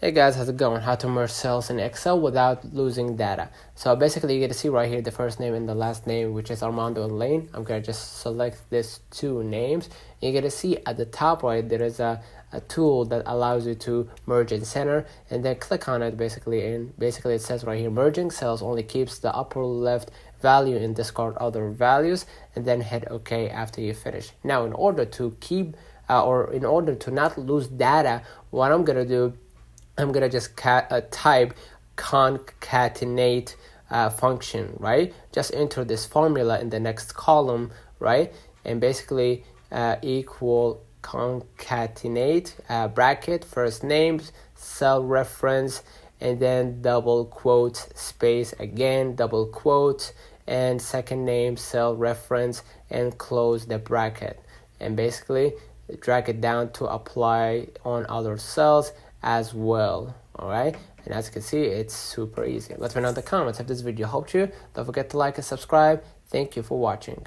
Hey guys, how's it going? How to merge cells in Excel without losing data. So basically you get to see right here the first name and the last name, which is Armando and Lane. I'm gonna just select these two names. You get to see at the top right there is a tool that allows you to merge in center, and then click on it basically, and basically it says right here merging cells only keeps the upper left value and discard other values, and then hit OK after you finish. Now in order to keep or in order to not lose data, what I'm gonna do, I'm gonna just type concatenate function, right? Just enter this formula in the next column, right? And basically equal concatenate bracket, first names, cell reference, and then double quote, space again, double quote, and second name, cell reference, and close the bracket. And basically drag it down to apply on other cells as well. All right, and as you can see, it's super easy. Let me know in the comments if this video helped you. Don't forget to like and subscribe. Thank you for watching.